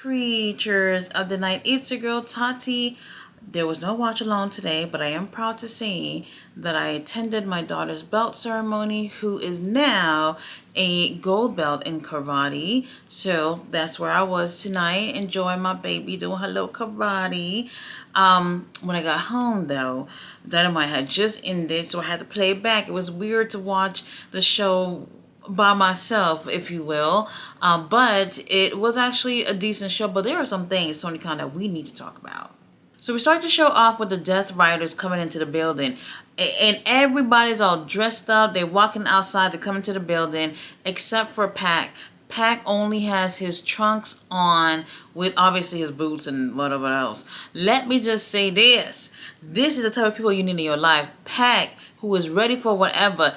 creatures of the night. It's your girl Tati. There was no watch along today, but I am proud to say that I attended my daughter's belt ceremony, who is now a gold belt in karate. So that's where I was tonight, enjoying my baby doing her little karate. When I got home though, Dynamite had just ended, so I had to play it back. It was weird to watch the show by myself, if you will, but it was actually a decent show. But there are some things, Tony Khan, that we need to talk about. So we start the show off with the Death Riders coming into the building, and everybody's all dressed up. They're walking outside to come into the building, except for Pac. Pac only has his trunks on with obviously his boots and whatever else. Let me just say this. This is the type of people you need in your life. Pac, who is ready for whatever.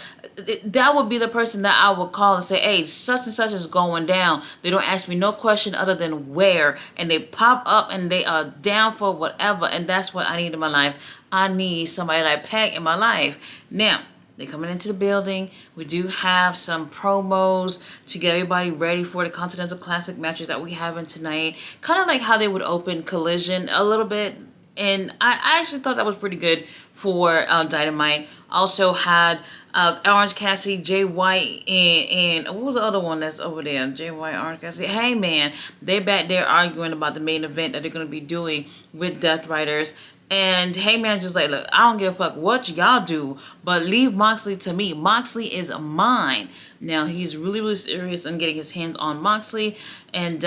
That would be the person that I would call and say, hey, such and such is going down. They don't ask me no question other than where. And they pop up and they are down for whatever. And that's what I need in my life. I need somebody like Pac in my life. Now, they're coming into the building. We do have some promos to get everybody ready for the Continental Classic matches that we have in tonight. Kind of like how they would open Collision a little bit. And I actually thought that was pretty good for Dynamite. Also had Orange Cassidy, Jay White, and what was the other one that's over there? Jay White, Orange Cassidy. Hey man, they back there arguing about the main event that they're going to be doing with Death Riders. And Heyman's just like, look, I don't give a fuck what y'all do, but leave Moxley to me. Moxley is mine. Now, he's really, really serious on getting his hands on Moxley. And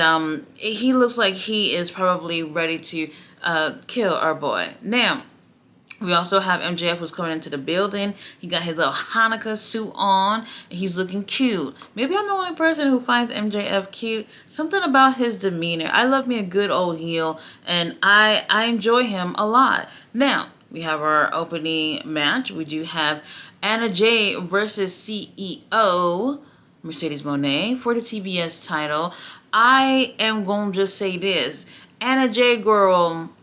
he looks like he is probably ready to kill our boy. Now, we also have MJF who's coming into the building. He got his little Hanukkah suit on. And he's looking cute. Maybe I'm the only person who finds MJF cute. Something about his demeanor. I love me a good old heel. And I enjoy him a lot. Now, we have our opening match. We do have Anna Jay versus CEO Mercedes Moné for the TBS title. I am going to just say this. Anna Jay, girl,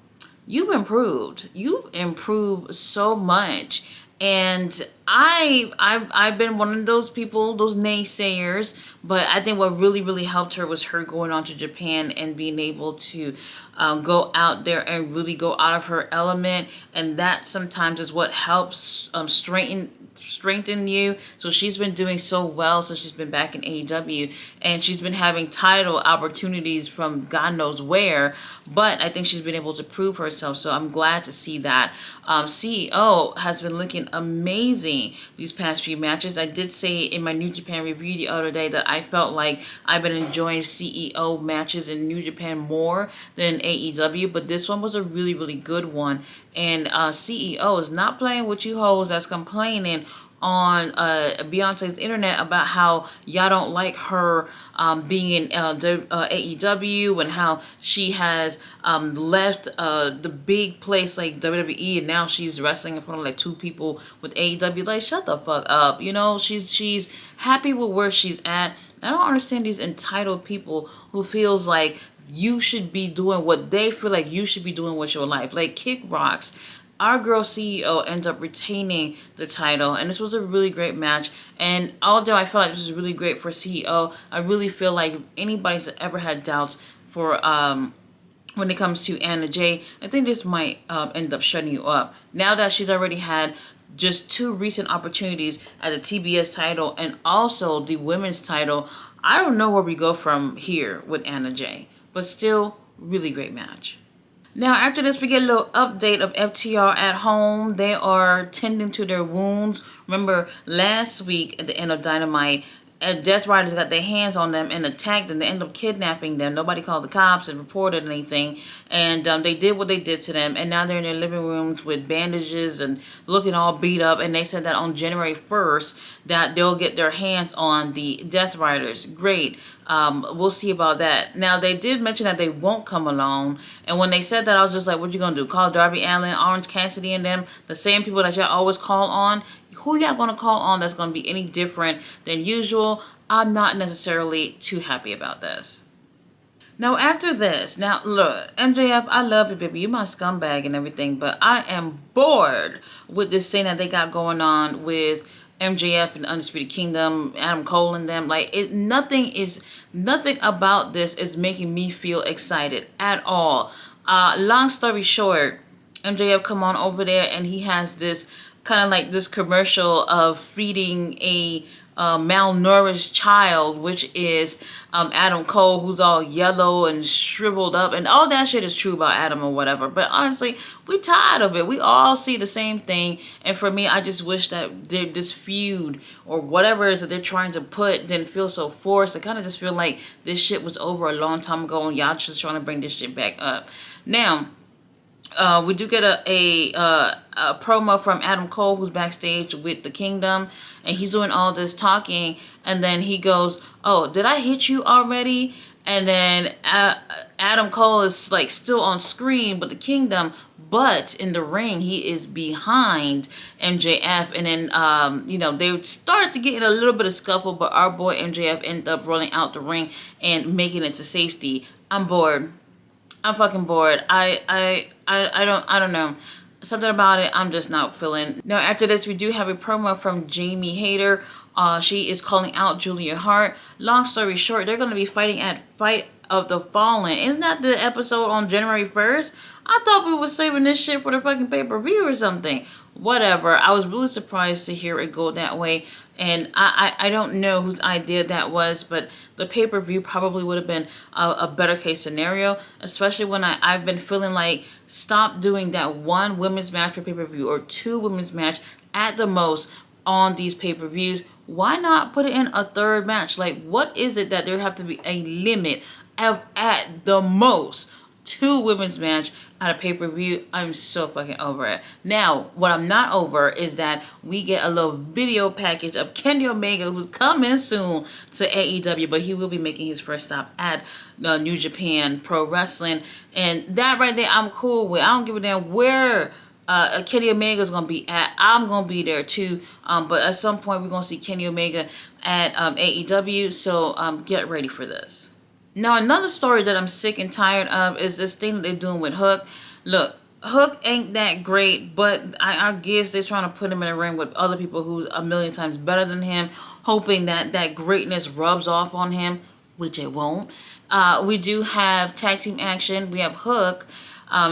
you've improved. You've improved so much. And I've been one of those people, those naysayers, but I think what really, really helped her was her going on to Japan and being able to go out there and really go out of her element. And that sometimes is what helps strengthen you. So she's been doing so well since she's been back in AEW, and she's been having title opportunities from God knows where, but I think she's been able to prove herself. So I'm glad to see that. CEO has been looking amazing these past few matches. I did say in my New Japan review the other day that I felt like I've been enjoying CEO matches in New Japan more than AEW, but this one was a really, really good one. And CEO is not playing with you hoes that's complaining on Beyonce's internet about how y'all don't like her being in AEW, and how she has left the big place like WWE, and now she's wrestling in front of like two people with AEW. Like, shut the fuck up. You know, she's happy with where she's at. I don't understand these entitled people who feels like you should be doing what they feel like you should be doing with your life. Like, kick rocks. Our girl CEO ends up retaining the title, and this was a really great match. And although I feel like this was really great for CEO, I really feel like if anybody's ever had doubts for when it comes to Anna Jay, I think this might end up shutting you up. Now that she's already had just two recent opportunities at the TBS title and also the women's title, I don't know where we go from here with Anna Jay. But still, really great match. Now, after this, we get a little update of FTR at home. They are tending to their wounds. Remember, last week at the end of Dynamite, Death Riders got their hands on them and attacked them. They ended up kidnapping them. Nobody called the cops and reported anything. And they did what they did to them. And now they're in their living rooms with bandages and looking all beat up. And they said that on January 1st that they'll get their hands on the Death Riders. Great. We'll see about that. Now, they did mention that they won't come alone. And when they said that, I was just like, what you going to do? Call Darby Allin, Orange Cassidy, and them? The same people that y'all always call on? Who y'all going to call on that's going to be any different than usual? I'm not necessarily too happy about this. Now, after this, now, look, MJF, I love you, baby. You're my scumbag and everything, but I am bored with this thing that they got going on with MJF and Undisputed Kingdom, Adam Cole and them. Like, nothing about this is making me feel excited at all. Long story short, MJF come on over there and he has this kind of like this commercial of feeding a malnourished child, which is Adam Cole, who's all yellow and shriveled up, and all that shit is true about Adam or whatever. But honestly, we tired of it. We all see the same thing, and for me, I just wish that this feud or whatever it is that they're trying to put didn't feel so forced. I kind of just feel like this shit was over a long time ago, and y'all just trying to bring this shit back up. Now, we do get a promo from Adam Cole, who's backstage with the Kingdom, and he's doing all this talking, and then he goes, "Oh, did I hit you already?" And then Adam Cole is like still on screen, but the Kingdom, but in the ring, he is behind MJF, and then they started to get in a little bit of scuffle, but our boy MJF ended up rolling out the ring and making it to safety. I'm bored. I'm fucking bored. I don't know. Something about it I'm just not feeling. Now after this, we do have a promo from Jamie Hayter. She is calling out Julia Hart. Long story short, they're going to be fighting at Fight of the Fallen. Isn't that the episode on January 1st? I thought we were saving this shit for the fucking pay-per-view or something. Whatever. I was really surprised to hear it go that way. And I don't know whose idea that was, but the pay-per-view probably would have been a better case scenario, especially when I've been feeling like stop doing that one women's match for pay-per-view or two women's match at the most on these pay-per-views. Why not put it in a third match? Like, what is it that there have to be a limit of at the most two women's match at a pay-per-view? I'm so fucking over it. Now, what I'm not over is that we get a little video package of Kenny Omega, who's coming soon to AEW, but he will be making his first stop at New Japan Pro Wrestling. And that right there, I'm cool with. I don't give a damn where Kenny Omega is going to be at. I'm going to be there too. But at some point, we're going to see Kenny Omega at AEW. So get ready for this. Now, another story that I'm sick and tired of is this thing that they're doing with Hook. Look, Hook ain't that great, but I guess they're trying to put him in a ring with other people who's a million times better than him, hoping that that greatness rubs off on him, which it won't. We do have tag team action. We have Hook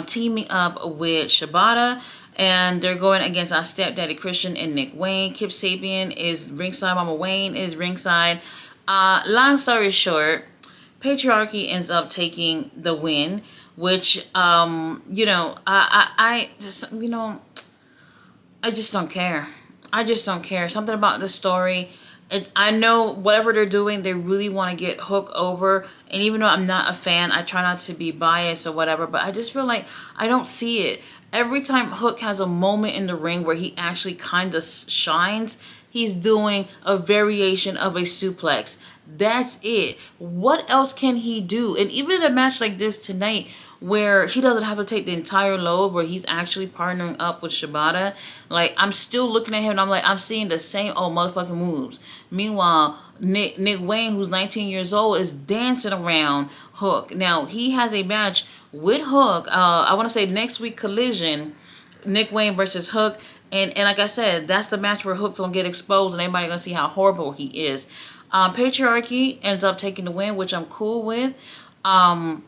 teaming up with Shibata, and they're going against our stepdaddy Christian and Nick Wayne. Kip Sabian is ringside. Mama Wayne is ringside. Long story short, Patriarchy ends up taking the win, which, I just don't care. I just don't care. Something about the story. I know whatever they're doing, they really want to get Hook over. And even though I'm not a fan, I try not to be biased or whatever, but I just feel like I don't see it. Every time Hook has a moment in the ring where he actually kind of shines, he's doing a variation of a suplex. That's it. What else can he do? And even in a match like this tonight, where he doesn't have to take the entire load, where he's actually partnering up with Shibata, like, I'm still looking at him and I'm like, I'm seeing the same old motherfucking moves. Meanwhile, Nick Wayne, who's 19 years old, is dancing around Hook. Now, he has a match with Hook. I want to say next week, Collision, Nick Wayne versus Hook. And like I said, that's the match where Hook's going to get exposed and everybody's going to see how horrible he is. Patriarchy ends up taking the win, which I'm cool with. I'm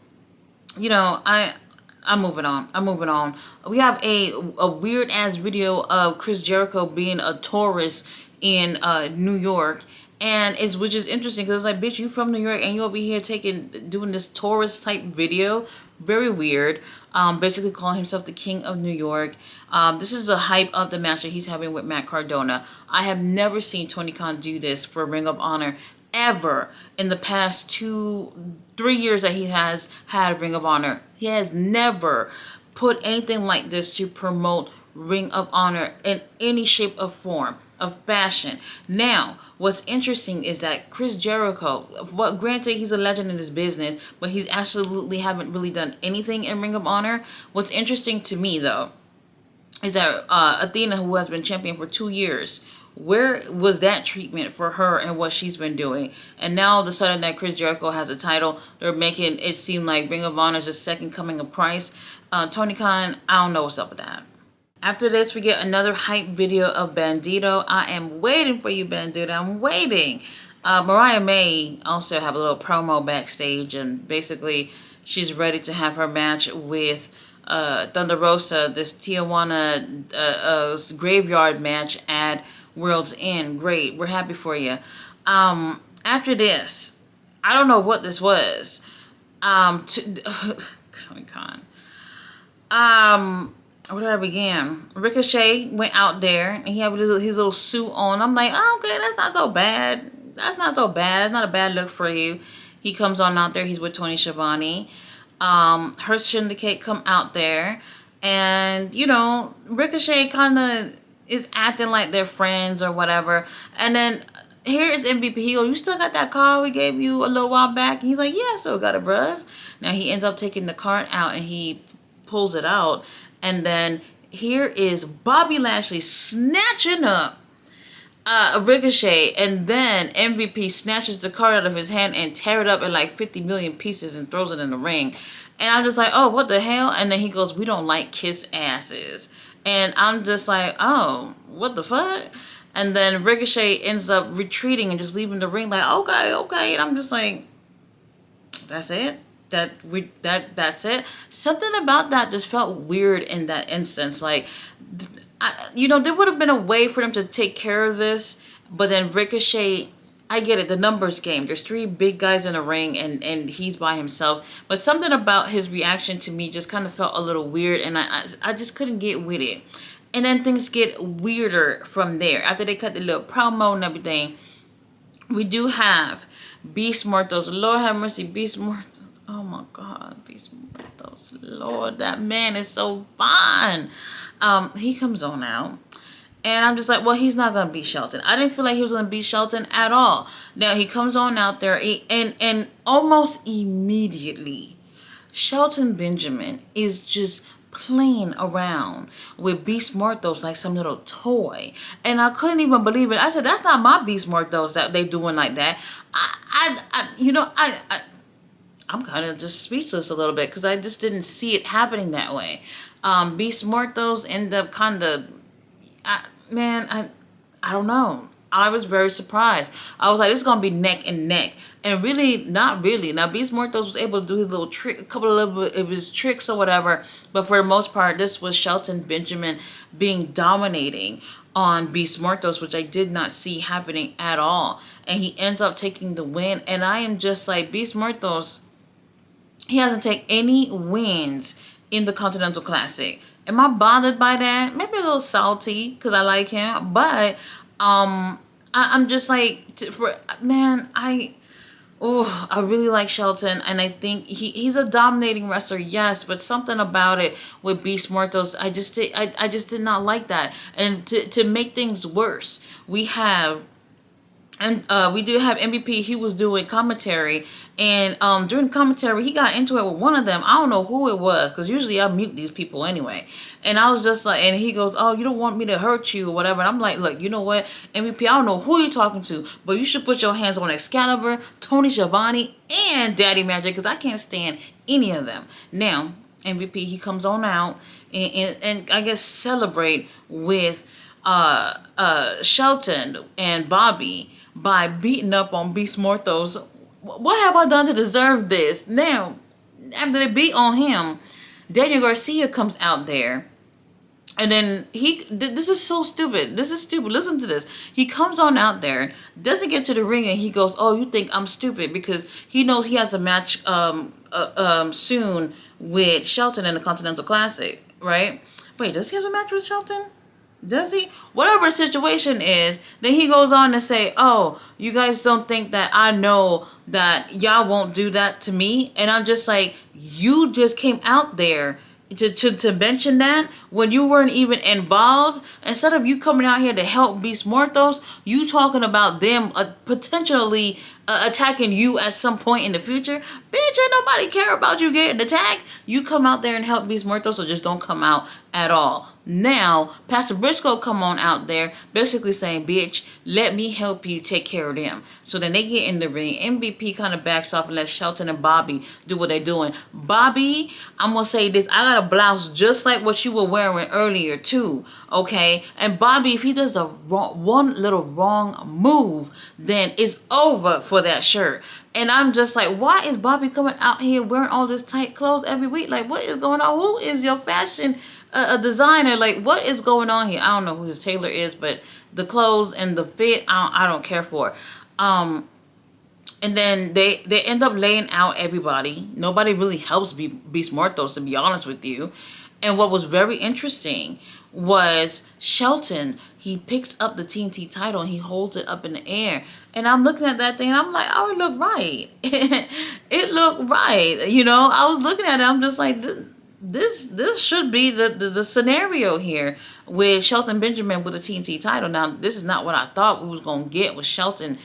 moving on. We have a weird ass video of Chris Jericho being a tourist in New York, and which is interesting because it's like, bitch, you from New York and you over here doing this tourist type video. Very weird. Basically calling himself the King of New York. This is the hype of the match that he's having with Matt Cardona. I have never seen Tony Khan do this for Ring of Honor ever in the past 2-3 years that he has had Ring of Honor. He has never put anything like this to promote Ring of Honor in any shape or form of fashion. Now, what's interesting is that Chris Jericho, granted he's a legend in this business, but he's absolutely haven't really done anything in Ring of Honor. What's interesting to me though is that Athena, who has been champion for 2 years, where was that treatment for her and what she's been doing? And now all of a sudden that Chris Jericho has a title, they're making it seem like Ring of Honor is the second coming of Christ. Tony Khan, I don't know what's up with that. After this, we get another hype video of Bandito. I am waiting for you, Bandito. I'm waiting. Mariah may also have a little promo backstage, and basically she's ready to have her match with Thunder Rosa, this Tijuana graveyard match at World's End. Great. We're happy for you. After this, I don't know what this was. Comic-Con. Where did I begin? Ricochet went out there and he had his little suit on. I'm like, oh, okay, that's not so bad. That's not so bad. It's not a bad look for you. He comes on out there. He's with Tony Schiavone. Her Syndicate come out there. And, you know, Ricochet kind of is acting like they're friends or whatever. And then here is MVP. He goes, you still got that car we gave you a little while back? And he's like, yeah, I still got it, bruv. Now he ends up taking the card out and he pulls it out. And then here is Bobby Lashley snatching up Ricochet, and then MVP snatches the card out of his hand and tear it up in like 50 million pieces and throws it in the ring. And I'm just like, oh, what the hell? And then he goes, we don't like kiss asses. And I'm just like, oh, what the fuck? And then Ricochet ends up retreating and just leaving the ring like, okay. And I'm just like, that's it? That's it. Something about that just felt weird in that instance. Like, there would have been a way for them to take care of this, but then Ricochet, I get it, the numbers game. There's 3 big guys in a ring and he's by himself. But something about his reaction to me just kind of felt a little weird, and I just couldn't get with it. And then things get weirder from there. After they cut the little promo and everything, we do have Beast Muertos. Lord have mercy, Beast Muertos. Oh my God, Beast Muertos. Lord, that man is so fine. He comes on out. And I'm just like, well, he's not going to beat Shelton. I didn't feel like he was going to beat Shelton at all. Now, he comes on out there and almost immediately, Shelton Benjamin is just playing around with Beast Muertos like some little toy. And I couldn't even believe it. I said, that's not my Beast Muertos that they doing like that. I'm kind of just speechless a little bit because I just didn't see it happening that way. Beast Muertos end up kind of, I don't know. I was very surprised. I was like, this is going to be neck and neck. And really, not really. Now, Beast Muertos was able to do his little trick, a couple of his tricks or whatever. But for the most part, this was Shelton Benjamin being dominating on Beast Muertos, which I did not see happening at all. And he ends up taking the win. And I am just like, Beast Muertos, he hasn't taken any wins in the Continental Classic. Am I bothered by that? Maybe a little salty because I like him. But I'm just like, I really like Shelton. And I think he's a dominating wrestler, yes. But something about it with Beast Muertos, I just did not like that. And to make things worse, we do have MVP. He was doing commentary, and during commentary, he got into it with one of them. I don't know who it was, because usually I mute these people anyway. And I was just like, and he goes, oh, you don't want me to hurt you or whatever. And I'm like, look, you know what, MVP, I don't know who you're talking to, but you should put your hands on Excalibur, Tony Schiavone, and Daddy Magic, because I can't stand any of them. Now, MVP, he comes on out and I guess celebrate with Shelton and Bobby by beating up on Beast Muertos. What have I done to deserve this? Now, after they beat on him, Daniel Garcia comes out there. And then this is so stupid. This is stupid. Listen to this. He comes on out there, doesn't get to the ring, and he goes, oh, you think I'm stupid? Because he knows he has a match soon with Shelton in the Continental Classic, right? Wait, does he have a match with Shelton? Does he? Whatever the situation is, then he goes on to say, oh, you guys don't think that I know that y'all won't do that to me? And I'm just like, you just came out there to mention that when you weren't even involved. Instead of you coming out here to help Beast Muertos, you talking about them potentially attacking you at some point in the future, bitch, ain't nobody care about you getting attacked. You come out there and help Beast Muertos, or just don't come out at all. Now, Pastor Briscoe come on out there basically saying, bitch, let me help you take care of them. So then they get in the ring. MVP kind of backs off and lets Shelton and Bobby do what they're doing. Bobby, I'm going to say this, I got a blouse just like what you were wearing earlier too, okay? And Bobby, if he does one little wrong move, then it's over for that shirt. And I'm just like, why is Bobby coming out here wearing all this tight clothes every week? Like, what is going on? Who is your fashion a designer? Like, what is going on here? I don't know who his tailor is, but the clothes and the fit, I don't care for. And then they end up laying out everybody. Nobody really helps Beast Muertos, to be honest with you. And what was very interesting was Shelton. He picks up the TNT title and he holds it up in the air. And I'm looking at that thing and I'm like, oh, it looked right. It looked right. You know, I was looking at it. I'm just like, this should be the scenario here with Shelton Benjamin with the TNT title. Now, this is not what I thought we was going to get with Shelton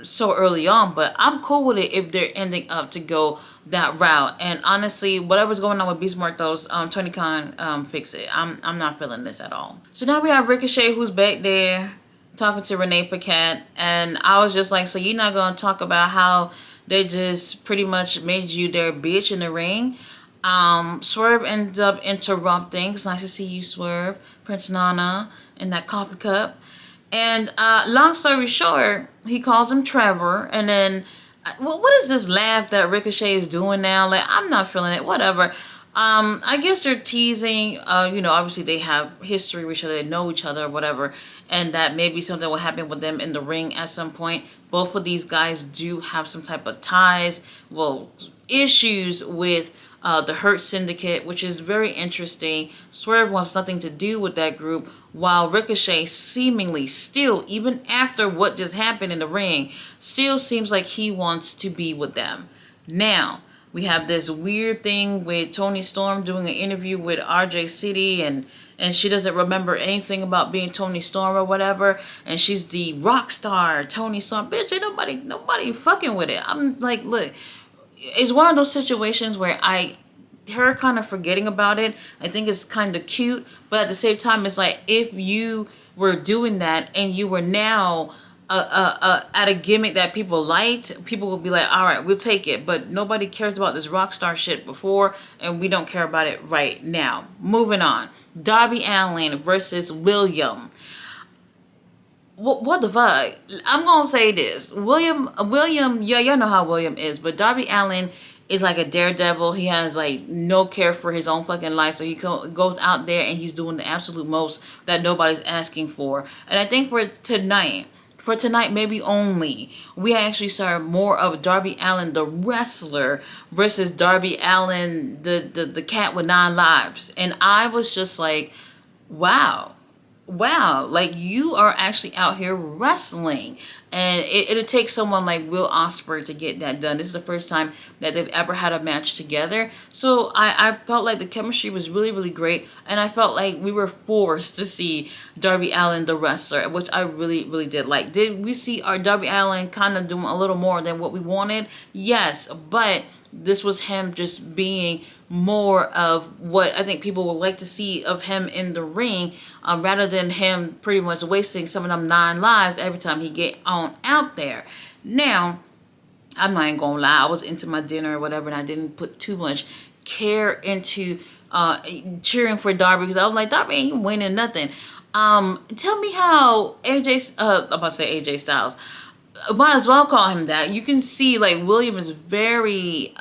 so early on, but I'm cool with it if they're ending up to go that route. And honestly, whatever's going on with Beast Muertos, Tony Khan, fix it. I'm not feeling this at all. So now we have Ricochet, who's back there talking to Renee Paquette, and I was just like, so you're not going to talk about how they just pretty much made you their bitch in the ring? Swerve ends up interrupting. It's nice to see you, Swerve. Prince Nana in that coffee cup. And long story short, he calls him Trevor. And then, what is this laugh that Ricochet is doing now? Like, I'm not feeling it. Whatever. I guess they're teasing. You know, obviously they have history with each other. They know each other or whatever. And that maybe something will happen with them in the ring at some point. Both of these guys do have some type of ties. Well, issues with the Hurt Syndicate, which is very interesting. Swerve wants nothing to do with that group, while Ricochet seemingly still, even after what just happened in the ring, still seems like he wants to be with them. Now, we have this weird thing with Toni Storm doing an interview with RJ City, and she doesn't remember anything about being Toni Storm or whatever, and she's the rock star Toni Storm. Bitch, ain't nobody fucking with it. I'm like, look, it's one of those situations where her kind of forgetting about it, I think it's kind of cute, but at the same time, it's like, if you were doing that and you were now at a gimmick that people liked, people will be like, all right, we'll take it, but nobody cares about this rock star shit before, and we don't care about it right now. Moving on. Darby Allin versus William. What the fuck? I'm gonna say this. William, yeah, y'all know how William is, but Darby Allin is like a daredevil. He has like no care for his own fucking life, so he goes out there and he's doing the absolute most that nobody's asking for. And I think for tonight maybe only, we actually saw more of Darby Allin the wrestler versus Darby Allin the cat with 9 lives. And I was just like, wow, like you are actually out here wrestling. And it'll take someone like Will Ospreay to get that done. This is the first time that they've ever had a match together. So I felt like the chemistry was really, really great. And I felt like we were forced to see Darby Allin, the wrestler, which I really, really did like. Did we see our Darby Allin kind of doing a little more than what we wanted? Yes, but this was him just being more of what I think people would like to see of him in the ring, rather than him pretty much wasting some of them 9 lives every time he get on out there. Now, I'm not even gonna lie, I was into my dinner or whatever, and I didn't put too much care into cheering for Darby, because I was like, Darby ain't winning nothing. Tell me how I'm about to say AJ Styles. Might as well call him that. You can see like William is very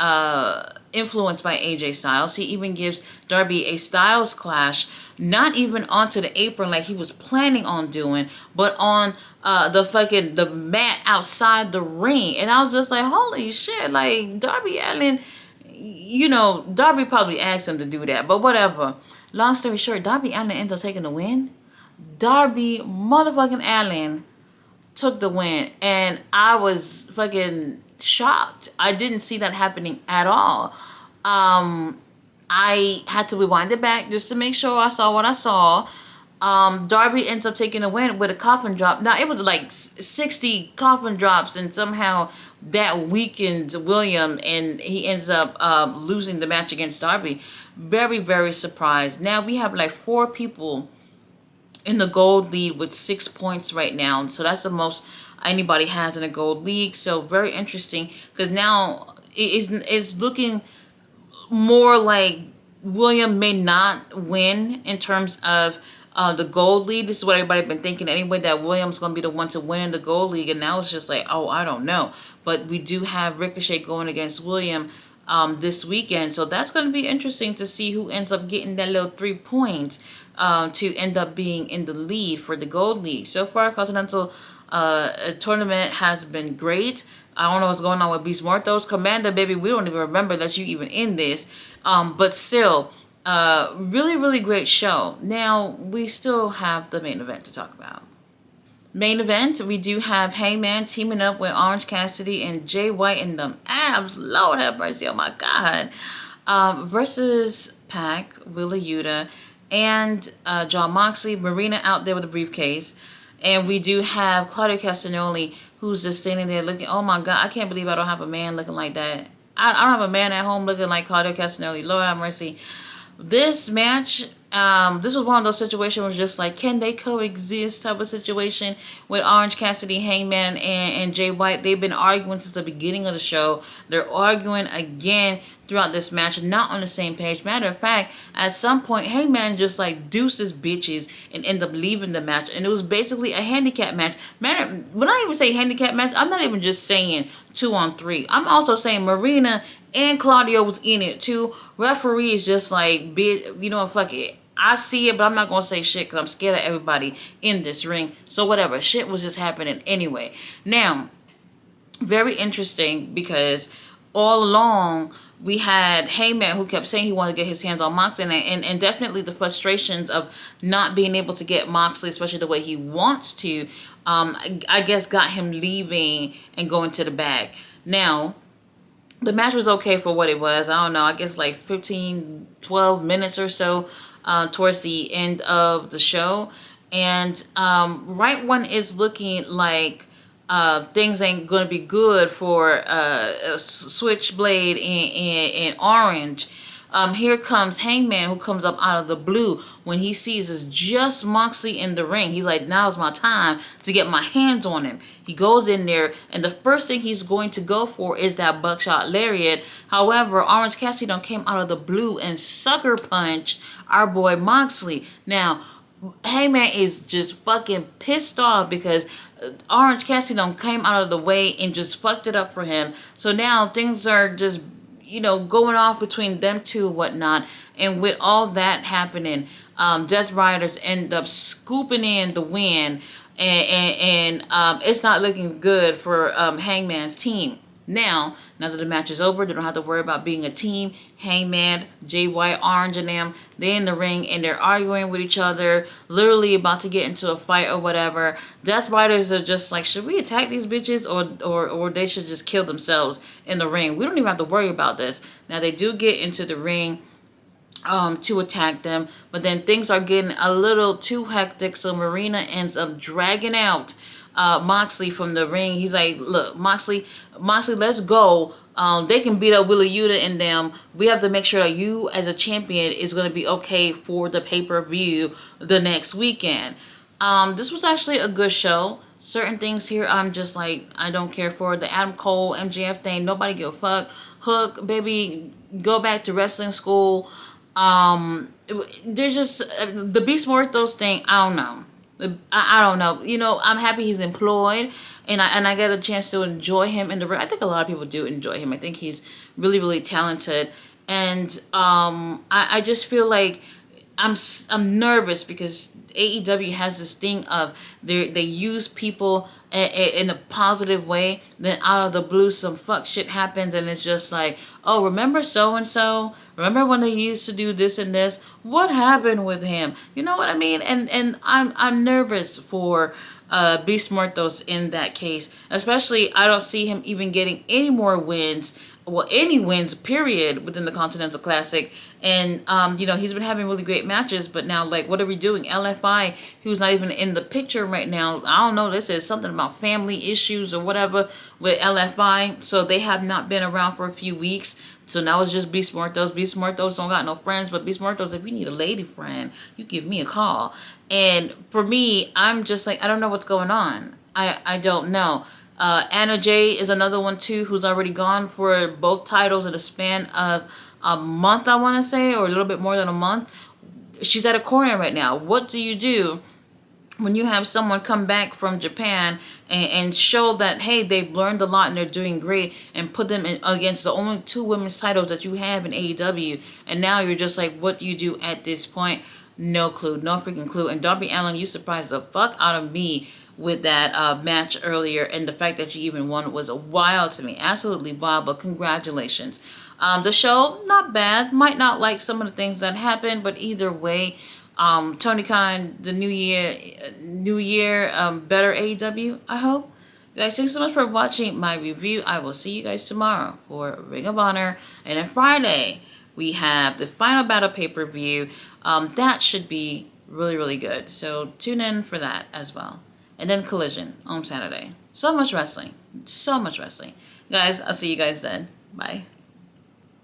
influenced by AJ Styles. He even gives Darby a Styles clash, not even onto the apron like he was planning on doing, but on the mat outside the ring. And I was just like, holy shit, like Darby Allin, you know, Darby probably asked him to do that, but whatever. Long story short, Darby Allin ends up taking the win. Darby motherfucking Allin took the win, and I was fucking shocked. I didn't see that happening at all. I had to rewind it back just to make sure I saw what I saw. Darby ends up taking a win with a coffin drop. Now, it was like 60 coffin drops, and somehow that weakens William, and he ends up losing the match against Darby. Very, very surprised. Now, we have like 4 people in the gold lead with 6 points right now. So that's the most anybody has in a gold league. So very interesting, because now it's looking more like William may not win in terms of the gold league. This is what everybody been thinking anyway, that William's going to be the one to win in the gold league. And now it's just like, oh, I don't know. But we do have Ricochet going against William this weekend. So that's going to be interesting to see who ends up getting that little 3 points to end up being in the lead for the gold league. So far, Continental tournament has been great. I don't know what's going on with Beast Mortos. Commander, baby, we don't even remember that you even in this. But still, really, really great show. Now, we still have the main event to talk about. Main event, we do have Hangman teaming up with Orange Cassidy and Jay White and them abs. Lord have mercy, oh my God. Versus Pac, Willa Yuta, and Jon Moxley. Marina out there with a briefcase. And we do have Claudio Castagnoli, who's just standing there looking, oh my God, I can't believe I don't have a man looking like that. I don't have a man at home looking like Claudio Castagnoli. Lord have mercy. This match, this was one of those situations where just like, can they coexist type of situation with Orange Cassidy, Hangman, and Jay White. They've been arguing since the beginning of the show. They're arguing again throughout this match, not on the same page. Matter of fact, at some point, Hangman just like deuces bitches and end up leaving the match. And it was basically a handicap match. When I even say handicap match, I'm not even just saying 2-on-3. I'm also saying Marina and Claudio was in it too. Referee is just like, you know what, fuck it. I see it, but I'm not going to say shit because I'm scared of everybody in this ring. So whatever. Shit was just happening anyway. Now, very interesting, because all along we had Heyman, who kept saying he wanted to get his hands on Moxley, and definitely the frustrations of not being able to get Moxley, especially the way he wants to, I guess got him leaving and going to the back. Now, the match was okay for what it was. I don't know, I guess like 15, 12 minutes or so towards the end of the show. And right when it's looking like things ain't going to be good for Switchblade and Orange, here comes Hangman, who comes up out of the blue when he sees it's just Moxley in the ring. He's like, now's my time to get my hands on him. He goes in there, and the first thing he's going to go for is that buckshot lariat. However, Orange Cassidy done came out of the blue and sucker punch our boy Moxley. Now, Hangman is just fucking pissed off because Orange Cassidy done came out of the way and just fucked it up for him. So now things are just, going off between them two and whatnot. And with all that happening, Death Riders end up scooping in the win. And it's not looking good for Hangman's team. Now that the match is over, they don't have to worry about being a team. Hangman, Jay White, Orange, and them, they're in the ring and they're arguing with each other, literally about to get into a fight or whatever. Death Riders are just like, should we attack these bitches or they should just kill themselves in the ring? We don't even have to worry about this. Now, they do get into the ring to attack them, but then things are getting a little too hectic, so Marina ends up dragging out Moxley from the ring. He's like, look, Moxley, let's go. They can beat up Willa Yuta and them. We have to make sure that you as a champion is going to be okay for the pay-per-view the next weekend. This was actually a good show. Certain things here I'm just like, I don't care for. The Adam Cole, MJF thing, nobody give a fuck. Hook, baby, go back to wrestling school. There's just the Beast Mortos thing, I don't know. I don't know. I'm happy he's employed, and I get a chance to enjoy him in the ring. I think a lot of people do enjoy him. I think he's really, really talented, and I just feel like I'm nervous because AEW has this thing of they use people in a positive way. Then out of the blue, some fuck shit happens, and it's just like, oh, remember so and so? Remember when they used to do this and this? What happened with him? You know what I mean? And I'm nervous for Beast Mortos in that case. Especially, I don't see him even getting any more wins well, any wins, period, within the Continental Classic. And, he's been having really great matches, but now, like, what are we doing? LFI, who's not even in the picture right now, I don't know, this is something about family issues or whatever with LFI, so they have not been around for a few weeks. So now it's just Beast Muertos. Beast Muertos don't got no friends, but Beast Muertos, if you need a lady friend, you give me a call. And for me, I'm just like, I don't know what's going on. I don't know. Anna Jay is another one too, who's already gone for both titles in a span of a month, I want to say, or a little bit more than a month. She's at a corner right now. What do you do when you have someone come back from Japan and show that, hey, they've learned a lot and they're doing great, and put them in against the only two women's titles that you have in AEW, and now you're just like, what do you do at this point? No clue, no freaking clue. And Darby Allin, you surprised the fuck out of me with that match earlier, and the fact that you even won was wild to me, absolutely wild. But congratulations. The show, not bad. Might not like some of the things that happened, but either way, Tony Khan, the new year, better AEW, I hope. Guys, thanks so much for watching my review. I will see you guys tomorrow for Ring of Honor. And then Friday, we have the Final Battle pay-per-view. That should be really, really good. So tune in for that as well. And then Collision on Saturday. So much wrestling. So much wrestling. Guys, I'll see you guys then. Bye.